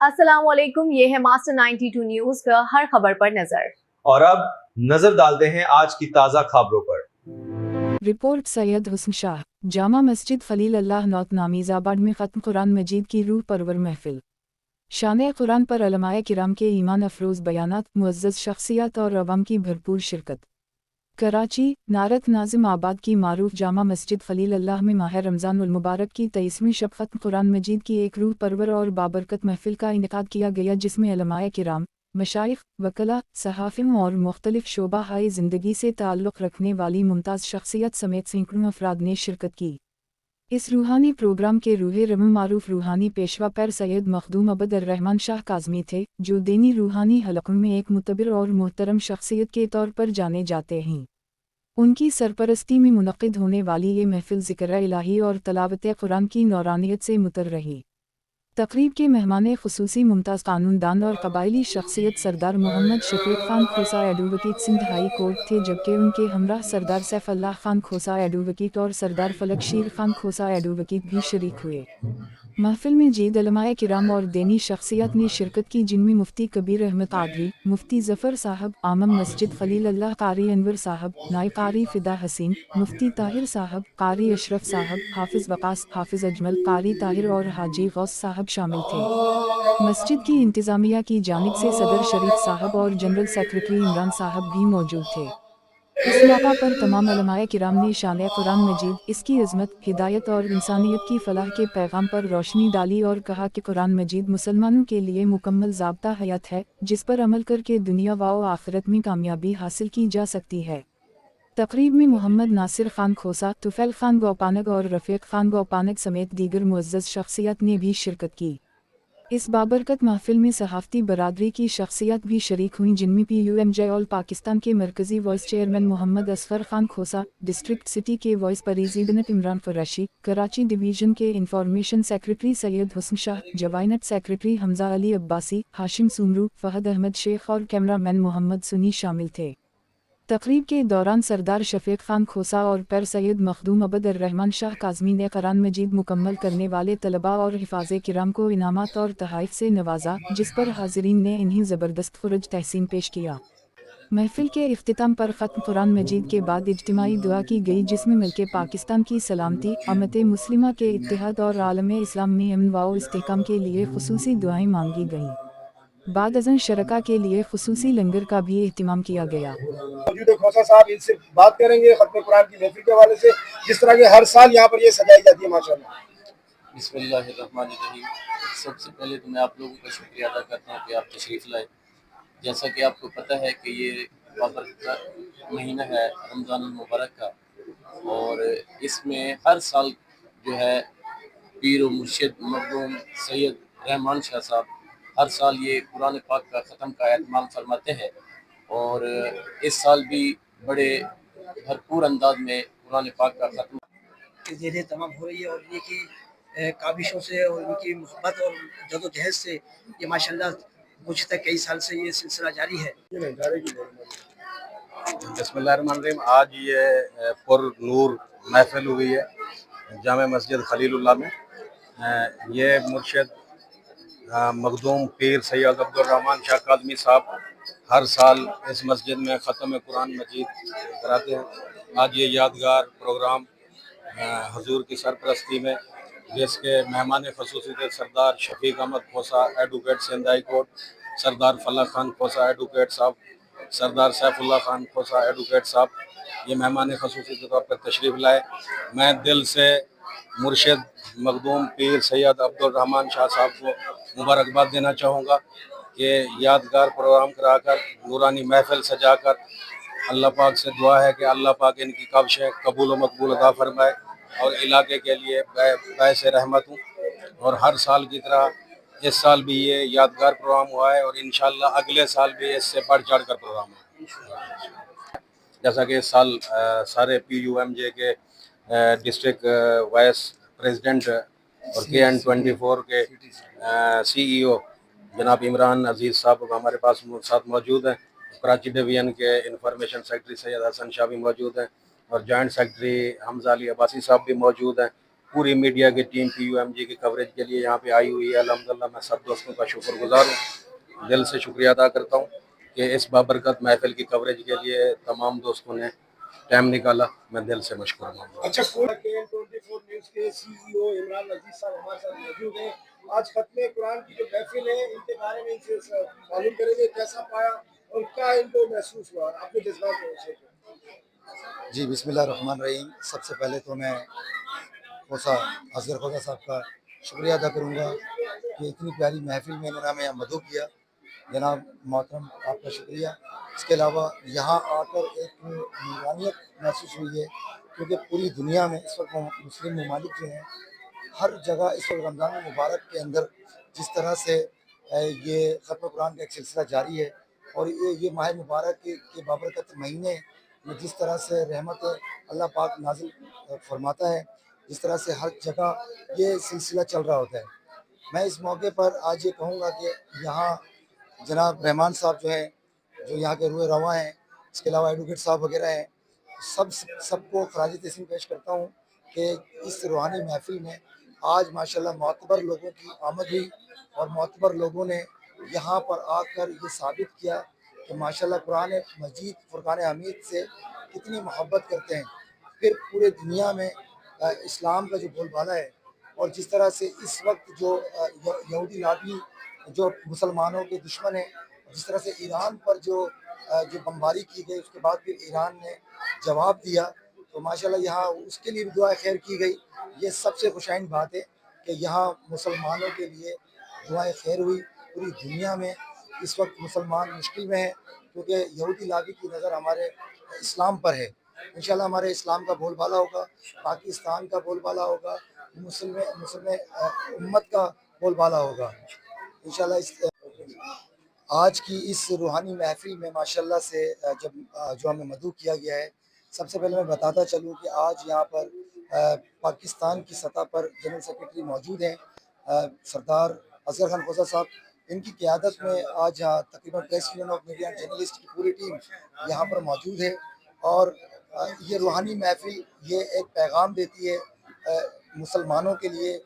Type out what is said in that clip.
अस्सलाम वालेकुम, ये है मास्टर 92 न्यूज का हर खबर पर नजर। और अब नजर डालते हैं आज की ताजा खबरों पर। रिपोर्ट सैयद हुस्न शाह। जामा मस्जिद खलील अल्लाह नौत नामीज़ाबाद में ख़त्म कुरान मजीद की रूह परवर महफिल। शान कुरान पर उलमाए किराम के ईमान अफरोज़ बयानात, मुअज़्ज़ज़ शख्सियत और अवाम की भरपूर शिरकत। कराची नारत नाज़िम आबाद की मारूफ जामा मस्जिद खलील अल्लाह में माह रमज़ान उल मुबारक की 23वीं शब ख़त्म कुरान मजीद की एक रूह परवर और बाबरकत महफिल का इनेकाद किया गया, जिसमें उलमाए किराम, मशाइख, वकला, सहाफ़ियों और मुख्तलिफ शोबा हाई ज़िंदगी से ताल्लुक़ रखने वाली मुमताज़ शख्सियत समेत सैकड़ों अफराद ने शिरकत की। इस रूहानी प्रोग्राम के रूहे रम मारूफ रूहानी पेशवा पैर सैयद मखदूम अबद अर्रहमान शाह काज़मी थे, जो दीनी रूहानी हलक़ों में एक मुतबर और मोहतरम शख्सियत के तौर पर जाने जाते हैं। उनकी सरपरस्ती में मुनक़िद होने वाली ये महफिल ज़िक्र इलाही और तलावत कुरान की नौरानियत से मुतर रही। तक़रीब के मेहमान ख़ुसूसी मुमताज़ कानूनदान और कबायली शख्सियत सरदार मोहम्मद शफ़ीक़ ख़ान खोसा एडवोकेट सिंध हाई कोर्ट थे, जबकि उनके हमराह सरदार सैफ़ अल्लाह ख़ान खोसा एडवोकेट और सरदार फलक शीर ख़ान खोसा एडवोकेट भी शरीक हुए। महफिल में जीद उलमाए किराम और दीनी शख्सियत ने शिरकत की, जिनमें मुफ्ती कबीर अहमद आगरी, मुफ्ती ज़फ़र साहब, आमम मस्जिद खलील अल्लाह, कारी अनवर साहब, नायब कारी फ़िदा हसीन, मुफ्ती ताहिर साहब, कारी अशरफ साहब, हाफिज़ वक़ास, हाफिज़ अजमल, कारी ताहिर और हाजी गौस साहब शामिल थे। मस्जिद की इंतज़ामिया की जानिब से सदर शरीफ साहब और जनरल सेक्रेटरी इमरान साहब भी मौजूद थे। इस मौका पर तमाम उलमाए किराम ने शान कुरान मजीद, इसकी अज़मत, हिदायत और इंसानियत की फ़लाह के पैगाम पर रोशनी डाली और कहा कि कुरान मजीद मुसलमानों के लिए मुकम्मल ज़ाब्ता हयात है, जिस पर अमल करके दुनिया व आखिरत में कामयाबी हासिल की जा सकती है। तक़रीब में मोहम्मद नासिर ख़ान खोसा, तुफ़ैल ख़ान गौपानग और रफ़ीक़ ख़ान गौपानग समेत दीगर मुअज़्ज़ज़ शख्सियत ने भी शिरकत की। इस बाबरकत महफिल में सहाफ़ती बरादरी की शख्सियत भी शरीक हुईं, जिनमें PUMJ ऑल पाकिस्तान के मरकज़ी vice chairman Mohammad Asfar Khan Khosa, district city के vice president Imran Qureshi, Karachi division के information secretary Syed Husn Shah, joint secretary Hamza Ali Abbasi, Hashim Soomro, Fahad Ahmed Shaikh और कैमरामैन मोहम्मद सुनी शामिल थे। तक़रीब के दौरान सरदार शफ़ीक़ ख़ान खोसा और पैर सैयद मखदूम अबद अर्रहमान शाह काज़मी ने कुरान मजीद मुकम्मल करने वाले तलबा और हिफ़ाज़े किराम को इनामात और तोहफ़े से नवाजा, जिस पर हाज़रीन ने इन्हें ज़बरदस्त ख़ुरुज तहसीन पेश किया। महफिल के इख्तिताम पर ख़त्म कुरान मजीद के बाद इज्तिमाई दुआ की गई, जिसमें मुल्क पाकिस्तान की सलामती, उम्मत मुस्लिमा के इत्तेहाद और आलम इस्लाम में अमन व इस्तेहकाम के लिए ख़ुसूसी दुआएँ मांगी गईं। बाद अज़न शरका के लिए ख़ुसूसी लंगर का भी एहतिमाम किया गया। खोसा साहब इनसे बात करेंगे खत्म कुरान की महफिल के हवाले से, जिस तरह के हर साल यहाँ पर ये सजाई जाती है माशाल्लाह। बिस्मिल्लाहिर्रहमानिर्रहीम। सबसे पहले तो मैं आप लोगों का शुक्रिया अदा करता हूँ कि आप तशरीफ़ लाए। जैसा कि आपको पता है कि ये बाबरकत महीना है रमज़ान मुबारक का, और इसमें हर साल जो है पीर व मुर्शिद मखदूम सैयद रहमान शाह साहब हर साल ये कुरान पाक का ख़त्म का एहतमाम फरमाते हैं, और इस साल भी बड़े भरपूर अंदाज में कुरान पाक का ख़त्म के ज़ेरे तमाम हो रही है, और इनकी काविशों से और इनकी मोहब्बत और जदोजहद से ये माशाल्लाह गुज़िश्ता कई साल से ये सिलसिला जारी है। बिस्मिल्लाहिर्रहमानिर्रहीम। आज ये पुर नूर महफिल हुई है जामे मस्जिद खलीलुल्लाह में। ये मुर्शिद मखदूम पीर सैयद अब्दुर्रहमान शाह काज़मी साहब हर साल इस मस्जिद में ख़त्म कुरान मजीद कराते हैं। आज ये यादगार प्रोग्राम हुजूर की सरपरस्ती में, जिसके मेहमान ख़ुसूसी थे सरदार शफ़ीक़ अहमद खोसा एडवोकेट सिंध हाई कोर्ट, सरदार फलक ख़ान खोसा एडवोकेट साहब, सरदार सैफुल्लाह ख़ान खोसा एडवोकेट साहब, ये मेहमान ख़ुसूसी के तौर पर तशरीफ़ लाए। मैं दिल से मुर्शिद मखदूम पीर सैयद अब्दुर्रहमान शाह साहब को मुबारकबाद देना चाहूँगा कि यादगार प्रोग्राम कराकर, नूरानी महफिल सजाकर, अल्लाह पाक से दुआ है कि अल्लाह पाक इनकी कब्ज़ें कबूल व मकबूल अता फरमाए और इलाके के लिए बाइस रहमत हूँ। और हर साल की तरह इस साल भी ये यादगार प्रोग्राम हुआ है और इंशाअल्लाह अगले साल भी इससे बढ़ चढ़ कर प्रोग्राम है। जैसा कि इस साल सारे PUMJ के डिस्ट्रिक्ट वाइस प्रेसिडेंट और KN24 के CEO जनाब इमरान अजीज़ साहब हमारे पास साथ मौजूद हैं। कराची डिवीज़न के इंफॉर्मेशन सेक्रेटरी सैयद हसन शाह भी मौजूद हैं और जॉइंट सेक्रेटरी हमज़ा अली अब्बासी साहब भी मौजूद हैं। पूरी मीडिया की टीम PUMG की कवरेज के लिए यहाँ पे आई हुई है। अल्हम्दुलिल्लाह मैं सब दोस्तों का शुक्रगुजार हूँ, दिल से शुक्रिया अदा करता हूँ कि इस बाबरकत महफिल की कवरेज के लिए तमाम दोस्तों ने टाइम निकाला। मैं दिल से मशकूर हूँ। अच्छा, KN24 न्यूज़ के CEO इमरान अजीज साहब हमारे साथ मौजूद हैं। आज खत्म कुरान की जो महफिल है, इनके बारे में इनसे मालूम करेंगे कैसा पाया और क्या इनको महसूस हुआ, अपने जज्बात में। जी बिस्मिल्लाहिर्रहमानिर्रहीम। सबसे पहले तो मैं खोसा असगर खोसा साहब का शुक्रिया अदा करूँगा कि इतनी प्यारी महफिल में इन्होंने हमें मदऊ किया। जनाब मोहतरम, आपका शुक्रिया। इसके अलावा यहाँ आकर एक नूरानियत महसूस हुई है, क्योंकि पूरी दुनिया में इस वक्त मुस्लिम ममालिक जो हैं, हर जगह इस वक्त रमज़ान मुबारक के अंदर जिस तरह से ये ख़त्म कुरान का एक सिलसिला जारी है और ये माह मुबारक के बाबरकत महीने में जिस तरह से रहमत अल्लाह पाक नाजिल फरमाता है, जिस तरह से हर जगह ये सिलसिला चल रहा होता है। मैं इस मौके पर आज ये कहूँगा कि यहाँ जनाब रहमान साहब जो हैं, जो यहाँ के रूए रवा हैं, इसके अलावा एडवोकेट साहब वगैरह हैं, सबको खराज तहसीन पेश करता हूँ कि इस रूहानी महफिल में आज माशाल्लाह मोतबर लोगों की आमद हुई और मोतबर लोगों ने यहाँ पर आकर ये साबित किया कि माशाल्लाह कुरान मजीद फुरकान हमीद से कितनी मोहब्बत करते हैं। फिर पूरे दुनिया में इस्लाम का जो बोलबाला है और जिस तरह से इस वक्त जो यहूदी लाठी जो मुसलमानों के दुश्मन है, जिस तरह से ईरान पर जो बमबारी की गई, उसके बाद फिर ईरान ने जवाब दिया, तो माशाल्लाह यहाँ उसके लिए भी दुआ खैर की गई। ये सबसे खुशाइन बात है कि यहाँ मुसलमानों के लिए दुआ खैर हुई। पूरी दुनिया में इस वक्त मुसलमान मुश्किल में है, क्योंकि यहूदी लागी की नज़र हमारे इस्लाम पर है। इंशाल्लाह हमारे इस्लाम का बोलबाला होगा, पाकिस्तान का बोलबाला होगा, मुस्लिम उम्मत का बोलबाला होगा इंशाल्लाह। आज की इस रूहानी महफिल में माशाल्लाह से जो हमें मदऊ किया गया है, सबसे पहले मैं बताता चलूँ कि आज यहाँ पर पाकिस्तान की सतह पर जनरल सेक्रेटरी मौजूद हैं, सरदार असगर खान खोसा साहब। इनकी क़यादत में आज यहाँ तकरीबन press union of media journalist की पूरी टीम यहाँ पर मौजूद है और ये रूहानी महफिल ये एक पैगाम देती है मुसलमानों के लिए